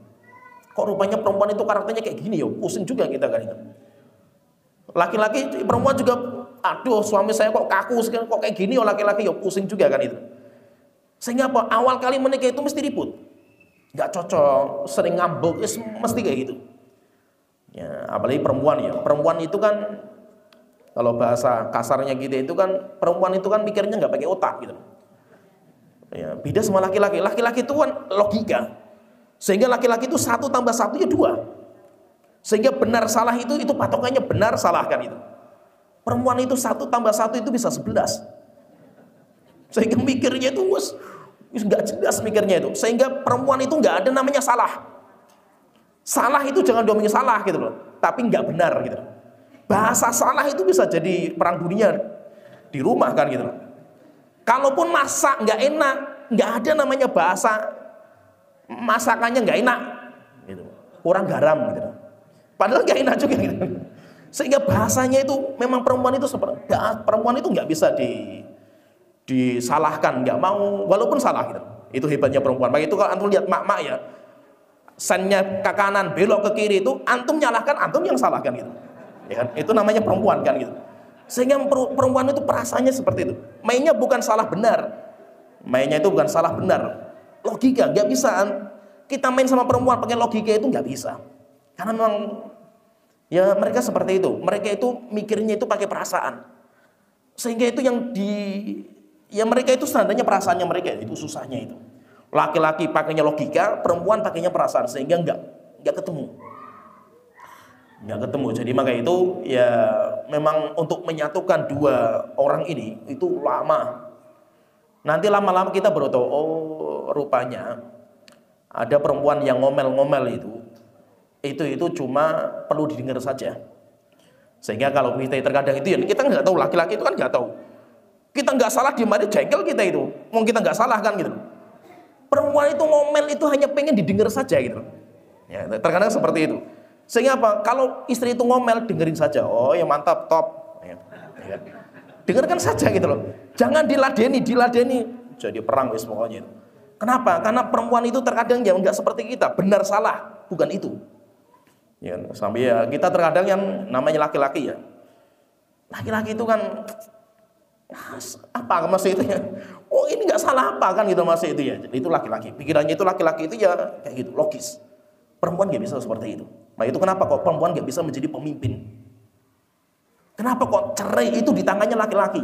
Kok rupanya perempuan itu karakternya kayak gini ya, pusing juga kita kan itu. Laki-laki perempuan juga, aduh suami saya kok kaku, kok kayak gini ya laki-laki ya, pusing juga kan itu. Sehingga apa? Awal kali menikah itu mesti ribut, nggak cocok, sering ngambek, mesti kayak gitu. Ya, apalagi perempuan ya, perempuan itu kan kalau bahasa kasarnya kita itu kan perempuan itu kan mikirnya nggak pakai otak gitu. Ya, beda sama laki-laki. Laki-laki itu kan logika, sehingga laki-laki itu 1 tambah 1 ya 2. Sehingga benar salah itu patokannya benar salah kan itu. Perempuan itu 1 tambah 1 itu bisa 11. Sehingga mikirnya itu nggak jelas mikirnya itu. Sehingga perempuan itu nggak ada namanya salah. Salah itu jangan domini salah gitu loh. Tapi nggak benar gitu. Bahasa salah itu bisa jadi perang dunia di rumah kan gitu loh. Kalaupun masak nggak enak, nggak ada namanya bahasa masakannya nggak enak, gitu. Kurang garam gitu. Padahal nggak enak juga gitu. Sehingga bahasanya itu memang perempuan itu nggak bisa disalahkan, nggak mau walaupun salah gitu. Itu hebatnya perempuan. Makanya itu kalau antum lihat mak-mak ya, sennya ke kanan belok ke kiri itu antum nyalahkan, antum yang salahkan gitu. Ya kan? Itu namanya perempuan kan gitu. Sehingga perempuan itu perasaannya seperti itu. Mainnya bukan salah benar. Mainnya itu bukan salah benar. Logika, nggak bisa. Kita main sama perempuan pakai logika itu nggak bisa. Karena memang ya mereka seperti itu. Mereka itu mikirnya itu pakai perasaan. Sehingga itu ya mereka itu standarnya perasaannya mereka itu susahnya itu. Laki-laki pakainya logika, perempuan pakainya perasaan sehingga nggak ketemu. Nggak ketemu. Jadi maka itu ya memang untuk menyatukan dua orang ini itu lama. Nanti lama-lama kita baru tahu, oh rupanya ada perempuan yang ngomel-ngomel itu cuma perlu didengar saja. Sehingga kalau kita terkadang itu ya kita nggak tahu, laki-laki itu kan nggak tahu. Kita nggak salah di mana jengkel kita itu. Mau kita nggak salah kan gitu. Perempuan itu ngomel itu hanya pengen didengar saja gitu. Ya, terkadang seperti itu. Sehingga apa? Kalau istri itu ngomel, dengerin saja. Oh ya mantap, top. Ya. Dengarkan saja gitu loh. Jangan diladeni. Jadi perang wis pokoknya itu. Kenapa? Karena perempuan itu terkadang ya enggak seperti kita. Benar salah, bukan itu. Ya, sampai ya kita terkadang yang namanya laki-laki ya. Laki-laki itu kan apa maksud itu ya? Oh ini nggak salah apa kan gitu maksud itu ya. Jadi itu laki-laki. Pikirannya itu laki-laki itu ya kayak gitu, logis. Perempuan nggak bisa seperti itu. Nah itu kenapa kok perempuan nggak bisa menjadi pemimpin? Kenapa kok cerai itu di tangannya laki-laki?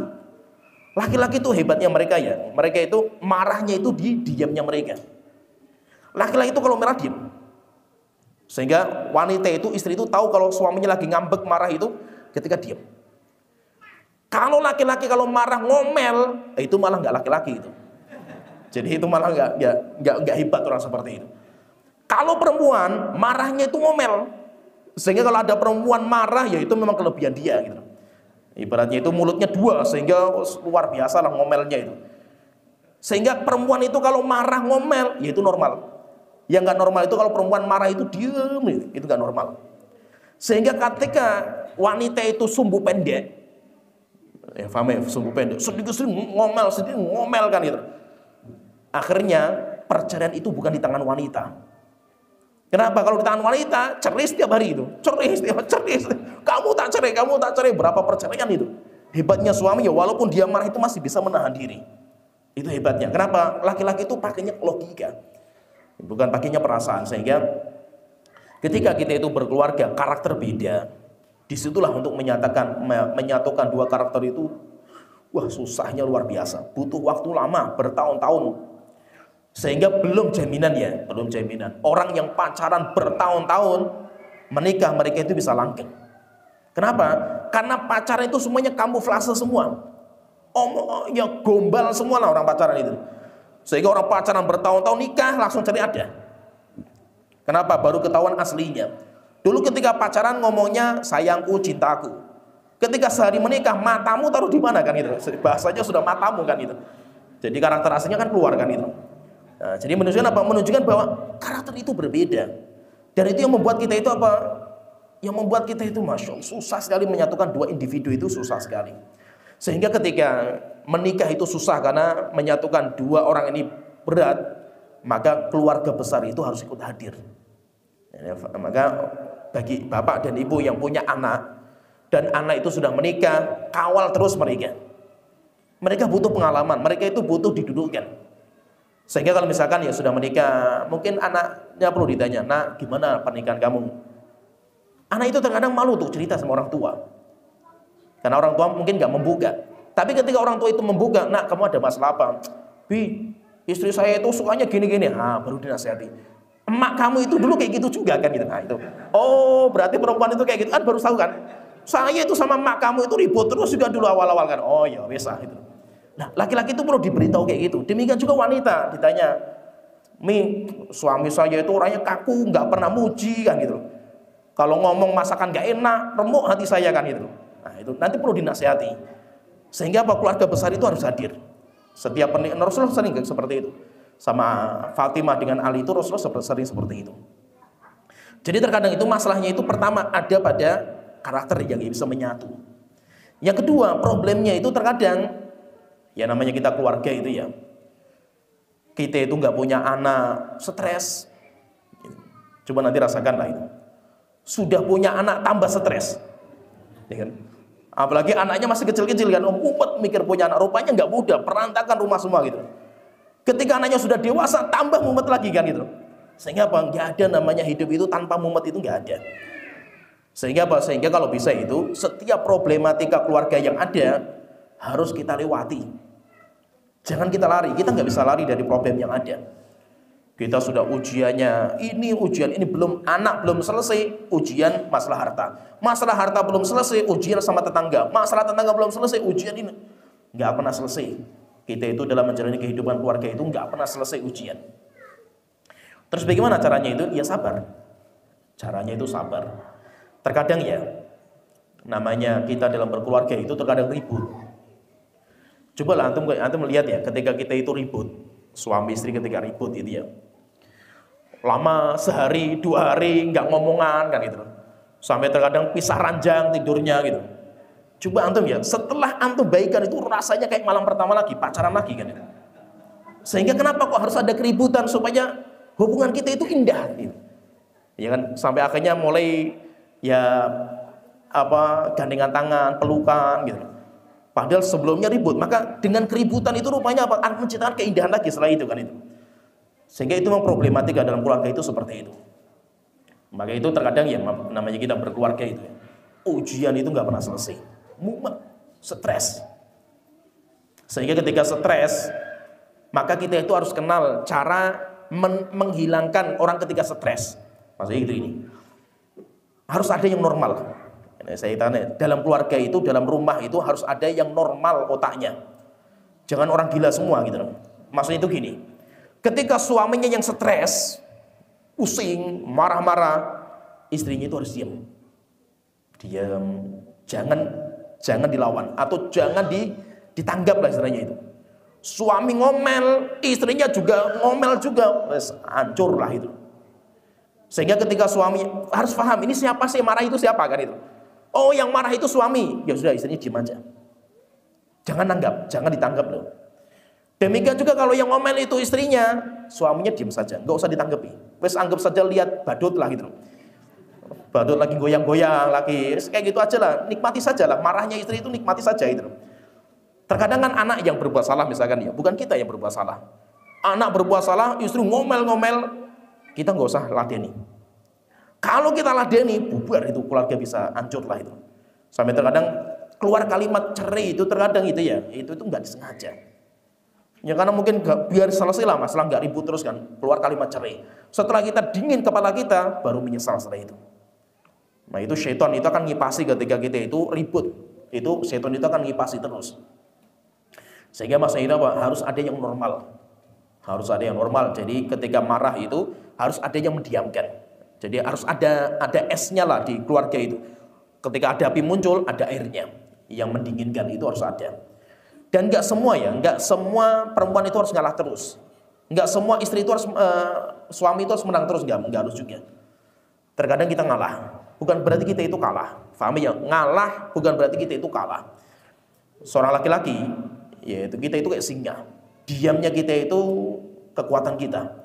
Laki-laki itu hebatnya mereka ya. Mereka itu marahnya itu di diamnya mereka. Laki-laki itu kalau marah diam. Sehingga wanita itu, istri itu tahu kalau suaminya lagi ngambek marah itu ketika diam. Kalau laki-laki kalau marah ngomel, itu malah nggak laki-laki itu. Jadi itu malah nggak hebat orang seperti itu. Kalau perempuan marahnya itu ngomel, sehingga kalau ada perempuan marah ya itu memang kelebihan dia gitu. Ibaratnya itu mulutnya dua sehingga luar biasa lah ngomelnya itu. Sehingga perempuan itu kalau marah ngomel ya itu normal. Yang nggak normal itu kalau perempuan marah itu diem, itu nggak normal. Sehingga ketika wanita itu sumbu pendek, ya paham ya, sumbu pendek, sedikit ngomel kan gitu. Akhirnya perceraian itu bukan di tangan wanita. Kenapa? Kalau di tangan wanita cerai setiap hari itu, cerai. Kamu tak cerai, berapa perceraian itu? Hebatnya suami ya, walaupun dia marah itu masih bisa menahan diri. Itu hebatnya. Kenapa? Laki-laki itu pakainya logika, bukan pakainya perasaan. Sehingga ketika kita itu berkeluarga, karakter beda. Disitulah untuk menyatukan dua karakter itu, wah susahnya luar biasa. Butuh waktu lama, bertahun-tahun. Sehingga belum jaminan. Orang yang pacaran bertahun-tahun, menikah mereka itu bisa langgeng. Kenapa? Karena pacaran itu semuanya kamuflase semua. Ya gombal semua lah orang pacaran itu. Sehingga orang pacaran bertahun-tahun nikah langsung cari ada. Kenapa? Baru ketahuan aslinya. Dulu ketika pacaran ngomongnya sayangku, cintaku. Ketika sehari menikah, matamu taruh di mana kan itu? Bahasanya sudah matamu kan itu. Jadi karakter aslinya kan keluar kan itu. Nah, jadi menunjukkan apa? Menunjukkan bahwa karakter itu berbeda. Dan itu yang membuat kita itu apa? Yang membuat kita itu masya Allah, susah sekali menyatukan dua individu itu, susah sekali. Sehingga ketika menikah itu susah karena menyatukan dua orang ini berat, maka keluarga besar itu harus ikut hadir. Maka bagi bapak dan ibu yang punya anak dan anak itu sudah menikah, kawal terus mereka. Mereka butuh pengalaman, mereka itu butuh didudukkan. Sehingga kalau misalkan ya sudah menikah, mungkin anaknya perlu ditanya, "Nak, gimana pernikahan kamu?" Anak itu terkadang malu untuk cerita sama orang tua. Karena orang tua mungkin nggak membuka. Tapi ketika orang tua itu membuka, "Nak, kamu ada masalah apa?" "Bi, istri saya itu sukanya gini-gini." Baru dinasihati. "Emak kamu itu dulu kayak gitu juga kan gitu." Nah itu. Oh, berarti perempuan itu kayak gitu kan, baru tahu kan. Saya itu sama emak kamu itu ribut terus juga dulu awal-awal kan. Oh ya wes lah itu. Nah, laki-laki itu perlu diberitahu kayak gitu. Demikian juga wanita ditanya, "Mi, suami saya itu orangnya kaku, nggak pernah muji kan gitu. Kalau ngomong masakan nggak enak, remuk hati saya kan gitu." Nah, itu nanti perlu dinasihati. Sehingga apa? Keluarga besar itu harus hadir. Setiap pernikahan Rasulullah sering seperti itu. Sama Fatimah dengan Ali itu Rasulullah sering seperti itu. Jadi terkadang itu masalahnya itu pertama ada pada karakter yang bisa menyatu. Yang kedua, problemnya itu terkadang ya namanya kita keluarga itu ya. Kita itu nggak punya anak, stres. Coba nanti rasakanlah itu. Sudah punya anak tambah stres. Ya kan? Apalagi anaknya masih kecil-kecil kan, umpet mikir punya anak, rupanya nggak mudah, perantakan rumah semua gitu. Ketika anaknya sudah dewasa, tambah mumet lagi kan gitu. Sehingga apa? Nggak ada namanya hidup itu tanpa mumet, itu nggak ada. Sehingga apa? Sehingga kalau bisa itu, setiap problematika keluarga yang ada, harus kita lewati. Jangan kita lari, kita nggak bisa lari dari problem yang ada. Kita sudah ujiannya, ini ujian ini belum, anak belum selesai, ujian masalah harta. Masalah harta belum selesai, ujian sama tetangga. Masalah tetangga belum selesai, ujian ini. Nggak pernah selesai. Kita itu dalam menjalani kehidupan keluarga itu nggak pernah selesai ujian. Terus bagaimana caranya itu? Ya sabar. Caranya itu sabar. Terkadang ya, namanya kita dalam berkeluarga itu terkadang ribut. Cobalah antum lihat ya, ketika kita itu ribut, Suami istri ketika ribut itu ya. Lama sehari, 2 hari nggak ngomongan kan gitu. Sampai terkadang pisah ranjang tidurnya gitu. Coba antum ya, setelah antum baikan itu rasanya kayak malam pertama lagi, pacaran lagi kan itu. Sehingga kenapa kok harus ada keributan supaya hubungan kita itu indah gitu. Ya kan, sampai akhirnya mulai ya gandengan tangan, pelukan gitu. Padahal sebelumnya ribut, maka dengan keributan itu rupanya menciptakan keindahan lagi setelah itu kan itu. Sehingga itu memang problematika dalam keluarga itu seperti itu. Maka itu terkadang ya namanya kita berkeluarga itu ya. Ujian itu nggak pernah selesai. Mumet, stres. Sehingga ketika stres, maka kita itu harus kenal cara menghilangkan orang ketika stres. Maksudnya gitu ini. Harus ada yang normal. Saya tanya, dalam keluarga itu, dalam rumah itu harus ada yang normal otaknya. Jangan orang gila semua gitu. Maksudnya itu gini. Ketika suaminya yang stres, pusing, marah-marah, istrinya itu harus diam. Diam, jangan dilawan atau jangan ditanggap lah istilahnya itu. Suami ngomel, istrinya juga ngomel juga, hancur lah itu. Sehingga ketika suami harus paham, ini siapa sih marah itu siapa kan itu. Oh yang marah itu suami, ya sudah istrinya diam aja. Jangan nanggap, jangan ditanggap loh. Demikian juga kalau yang ngomel itu istrinya, suaminya diam saja, nggak usah ditanggapi. Wes anggap saja lihat badut lah gitu. Badut lagi goyang-goyang lagi, kayak gitu aja lah, nikmati saja lah. Marahnya istri itu nikmati saja itu. Terkadang kan anak yang berbuat salah misalkan ya, bukan kita yang berbuat salah. Anak berbuat salah, istri ngomel-ngomel, kita nggak usah ladeni. Kalau kita ladeni, bubar itu keluarga bisa hancur lah itu. Sampai terkadang keluar kalimat cerai itu terkadang itu ya, itu nggak disengaja. Ya karena mungkin biar selesai lah masalah, nggak ribut terus kan, keluar kalimat cerai. Setelah kita dingin kepala kita, baru menyesal setelah itu. Nah itu syaitan itu akan ngipasi ketika kita itu ribut. Itu syaitan itu akan ngipasi terus. Sehingga masa itu harus ada yang normal. Harus ada yang normal. Jadi ketika marah itu harus ada yang mendiamkan. Jadi harus ada esnya lah di keluarga itu. Ketika ada api muncul, ada airnya. Yang mendinginkan itu harus ada. Dan nggak semua ya, nggak semua perempuan itu harus ngalah terus. Nggak semua istri itu harus, suami itu harus menang terus, nggak harus juga. Terkadang kita ngalah, bukan berarti kita itu kalah. Paham ya? Ngalah bukan berarti kita itu kalah. Seorang laki-laki, yaitu kita itu kayak singa. Diamnya kita itu kekuatan kita.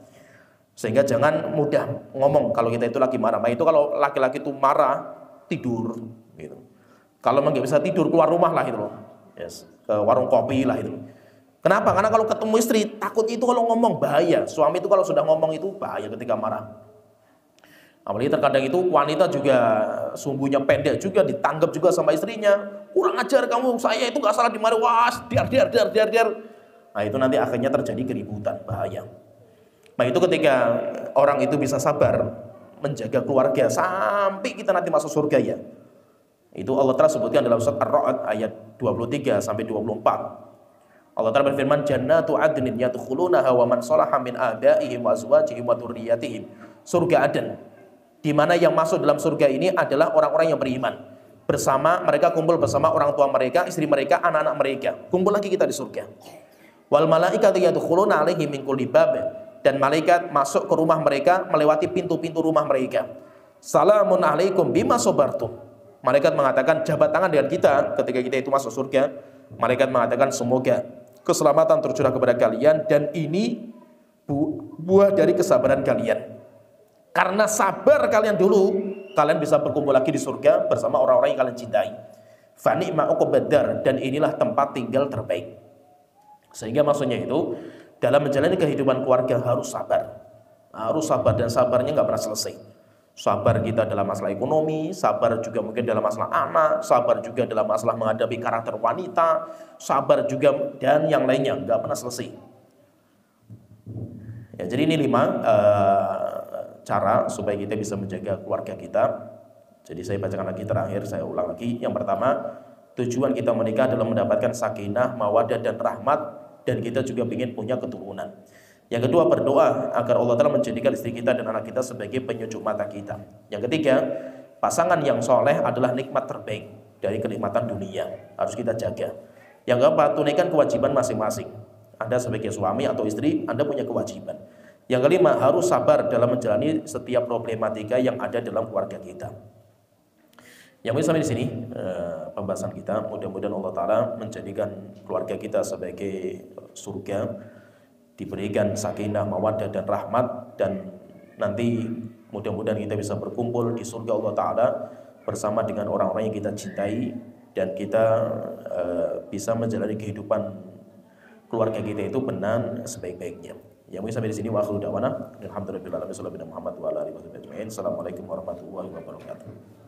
Sehingga jangan mudah ngomong kalau kita itu lagi marah. Nah itu kalau laki-laki itu marah, tidur. Gitu. Kalau memang nggak bisa tidur, keluar rumah lah itu loh. Yes. Ke warung kopi lah itu. Kenapa? Karena kalau ketemu istri, takut itu kalau ngomong bahaya. Suami itu kalau sudah ngomong itu bahaya ketika marah. Apalagi terkadang itu wanita juga sumbunya pendek juga, ditanggap juga sama istrinya. Kurang ajar kamu, saya itu nggak salah dimarahi. Wah, diar. Nah itu nanti akhirnya terjadi keributan, bahaya. Nah itu ketika orang itu bisa sabar menjaga keluarga sampai kita nanti masuk surga ya. Itu Allah Ta'ala sebutkan dalam surat Ar-Ra'd ayat 23 sampai 24. Allah Ta'ala berfirman, jannatu adnin yadkhulunaha wa man salaha min abaihim wa azwajihim wa dzurriyyatihim. Surga Aden, di mana yang masuk dalam surga ini adalah orang-orang yang beriman. Bersama mereka kumpul bersama orang tua mereka, istri mereka, anak-anak mereka. Kumpul lagi kita di surga. Wal malaikatu yadkhuluna 'alaihim min kulli bab. Dan malaikat masuk ke rumah mereka melewati pintu-pintu rumah mereka. Salamun alaikum bima sabartum. Malaikat mengatakan jabat tangan dengan kita ketika kita itu masuk surga. Malaikat mengatakan semoga keselamatan tercurah kepada kalian dan ini buah dari kesabaran kalian. Karena sabar kalian dulu, kalian bisa berkumpul lagi di surga bersama orang-orang yang kalian cintai. Fa ni'ma uqbad dar, dan inilah tempat tinggal terbaik. Sehingga maksudnya itu dalam menjalani kehidupan keluarga harus sabar. Harus sabar, dan sabarnya nggak pernah selesai. Sabar kita dalam masalah ekonomi, sabar juga mungkin dalam masalah anak, sabar juga dalam masalah menghadapi karakter wanita, sabar juga dan yang lainnya, nggak pernah selesai. Ya, jadi ini 5 cara supaya kita bisa menjaga keluarga kita. Jadi saya bacakan lagi terakhir, saya ulang lagi. Yang pertama, tujuan kita menikah adalah mendapatkan sakinah, mawaddah dan rahmat, dan kita juga ingin punya keturunan. Yang kedua, berdoa agar Allah Ta'ala menjadikan istri kita dan anak kita sebagai penyujuk mata kita. Yang ketiga, pasangan yang soleh adalah nikmat terbaik dari kenikmatan dunia, harus kita jaga. Yang keempat, tunaikan kewajiban masing-masing. Anda sebagai suami atau istri, Anda punya kewajiban. Yang kelima, harus sabar dalam menjalani setiap problematika yang ada dalam keluarga kita. Yang sampai di sini pembahasan kita. Mudah-mudahan Allah Ta'ala menjadikan keluarga kita sebagai surga, diberikan sakinah, mawaddah dan rahmat, dan nanti mudah-mudahan kita bisa berkumpul di surga Allah Ta'ala bersama dengan orang-orang yang kita cintai, dan kita bisa menjalani kehidupan keluarga kita itu benar sebaik-baiknya. Yang sampai di sini, wa akhiru da'wana alhamdulillah Assalamualaikum warahmatullahi wabarakatuh.